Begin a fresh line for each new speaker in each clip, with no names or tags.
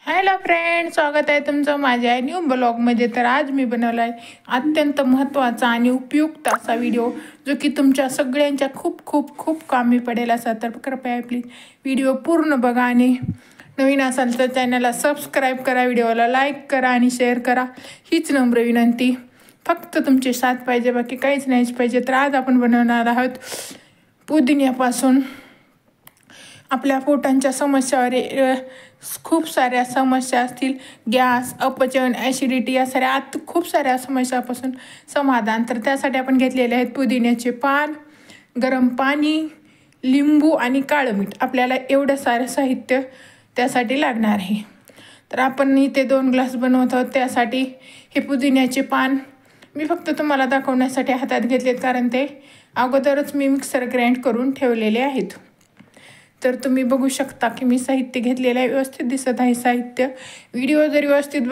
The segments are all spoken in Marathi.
हॅलो फ्रेंड, स्वागत आहे तुमचं माझ्या न्यू ब्लॉगमध्ये। तर आज मी बनवला आहे अत्यंत महत्त्वाचा आणि उपयुक्त असा व्हिडिओ, जो की तुमच्या सगळ्यांच्या खूप खूप खूप कामी पडेल असा। तर कृपया प्लीज व्हिडिओ पूर्ण बघा आणि नवीन असाल तर चॅनलला सबस्क्राईब करा, व्हिडिओला लाईक करा आणि शेअर करा, हीच नम्र विनंती। फक्त तुमची साथ पाहिजे, बाकी काहीच नाहीच पाहिजे। तर आज आपण बनवणार आहोत पुदिन्यापासून आपल्या पोटांच्या समस्यावर खूप साऱ्या समस्या असतील, गॅस, अपचन, ॲसिडिटी या साऱ्या खूप साऱ्या समस्यापासून समाधान। तर त्यासाठी आपण घेतलेले आहेत पुदिन्याचे पान, गरम पाणी, लिंबू आणि काळं मीठ। आपल्याला एवढं सारं साहित्य त्यासाठी लागणार आहे। तर आपण इथे 2 ग्लास बनवत आहोत। त्यासाठी हे पुदिन्याचे पान मी फक्त तुम्हाला दाखवण्यासाठी हातात घेतलेत, कारण ते अगोदरच मी मिक्सर ग्राइंड करून ठेवलेले आहेत। तर तुम्ही बघू शकता की मी साहित्य घेतलेलं आहे, व्यवस्थित दिसत आहे साहित्य। व्हिडिओ जर व्यवस्थित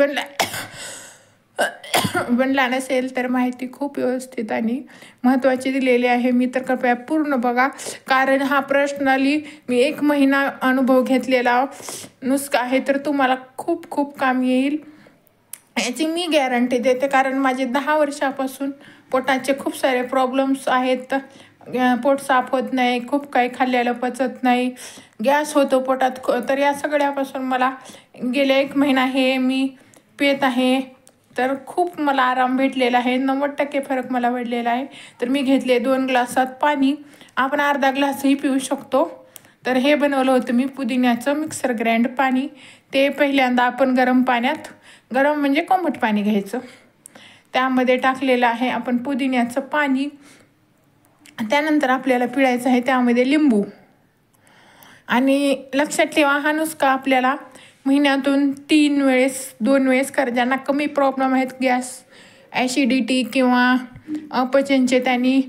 बनला नसेल तर माहिती खूप व्यवस्थित आणि महत्त्वाची दिलेली आहे। मी तर कृपया पूर्ण बघा, कारण हा पर्सनली मी 1 महिना अनुभव घेतलेला नुस्खा आहे, तर तुम्हाला खूप खूप काम येईल याची मी गॅरंटी देते। कारण माझे 10 वर्षापासून पोटाचे खूप सारे प्रॉब्लेम्स आहेत। पोट साफ होत नाही, खूप काही खाल्लेलं पचत नाही, गॅस होतो पोटात। तर या सगळ्यापासून मला गेले 1 महिना हे मी पित आहे, तर खूप मला आराम भेटलेला आहे। 90% फरक मला पडलेला आहे। तर मी घेतले 2 ग्लासात पाणी, आपण अर्धा ग्लासही पिऊ शकतो। तर हे बनवलं होतं मी पुदिन्याचं मिक्सर ग्राइंड पाणी। ते पहिल्यांदा आपण गरम पाण्यात, गरम म्हणजे कोमट पाणी घ्यायचं, त्यामध्ये टाकलेलं आहे आपण पुदिन्याचं पाणी। त्यानंतर आपल्याला पिळायचं आहे त्यामध्ये लिंबू। आणि लक्षात ठेवा, हा नुस्खा आपल्याला महिन्यातून 2 वेळेस करा। ज्यांना कमी प्रॉब्लेम आहेत, गॅस, ॲसिडिटी किंवा अपचनचे, त्यांनी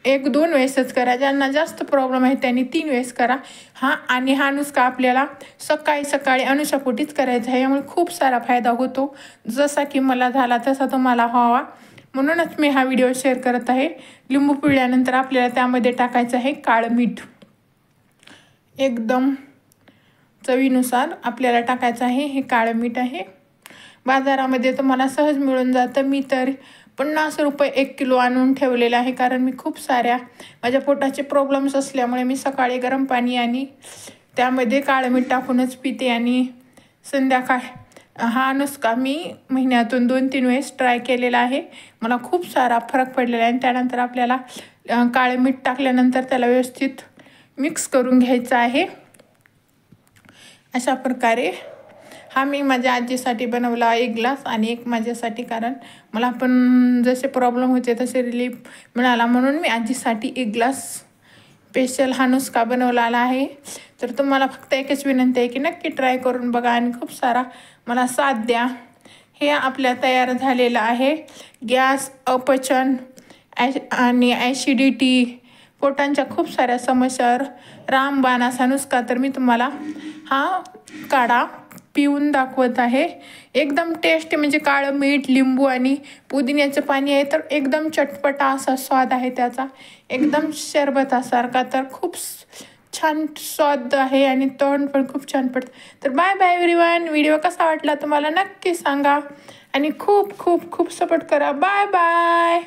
1-2 वेळेसच करा। ज्यांना जास्त प्रॉब्लेम आहे त्यांनी 3 वेळेस करा। हा नुस्खा आपल्याला सकाळी सकाळी अनुशापोटीच करायचा आहे, यामुळे खूप सारा फायदा होतो। जसा की मला झाला तसा तुम्हाला व्हावा, म्हणूनच मी हा व्हिडिओ शेअर करत आहे। लिंबू पिळल्यानंतर आपल्याला त्यामध्ये टाकायचं आहे काळं मीठ, एकदम चवीनुसार आपल्याला टाकायचं आहे। हे काळं मीठ आहे, बाजारामध्ये तुम्हाला सहज मिळून जातं। मी तर 50 रुपये 1 किलो आणून ठेवलेलं आहे, कारण मी खूप साऱ्या माझ्या पोटाचे प्रॉब्लेम्स असल्यामुळे मी सकाळी गरम पाणी आणि त्यामध्ये काळं मीठ टाकूनच पिते। आणि संध्याकाळ हा नुस्खा मी महिन्यातून 2-3 वेळेस ट्राय केलेला आहे, मला खूप सारा फरक पडलेला आहे। त्यानंतर आपल्याला काळं मीठ टाकल्यानंतर त्याला व्यवस्थित मिक्स करून घ्यायचं आहे। अशा प्रकारे हा मी माझ्या आजीसाठी बनवला 1 ग्लास आणि 1 माझ्यासाठी, कारण मला पण जसे प्रॉब्लेम होते तसे रिलीफ मिळाला, म्हणून मी आजीसाठी 1 ग्लास स्पेशल हा नुस्खा बनवलेला आहे। तर तुम्हाला फक्त एकच विनंती आहे की नक्की ट्राय करून बघा आणि खूप सारा मला साथ द्या। हे आपल्या तयार झालेलं आहे। गॅस, अपचन आणि ॲसिडिटी, पोटांच्या खूप साऱ्या समस्यावर रामबाण असा नुस्खा। तर मी तुम्हाला हा काढा पिऊन दाखवत आहे। एकदम टेस्टी, म्हणजे काळं मीठ, लिंबू आणि पुदिन्याचं पाणी आहे, तर एकदम चटपटा असा स्वाद आहे त्याचा, एकदम शरबतासारखा। तर खूप छान स्वाद आहे आणि तोंड पण खूप छान पडतं। तर बाय बाय एव्हरीवन। व्हिडिओ कसा वाटला तुम्हाला नक्की सांगा आणि खूप खूप खूप सपोर्ट करा। Bye bye.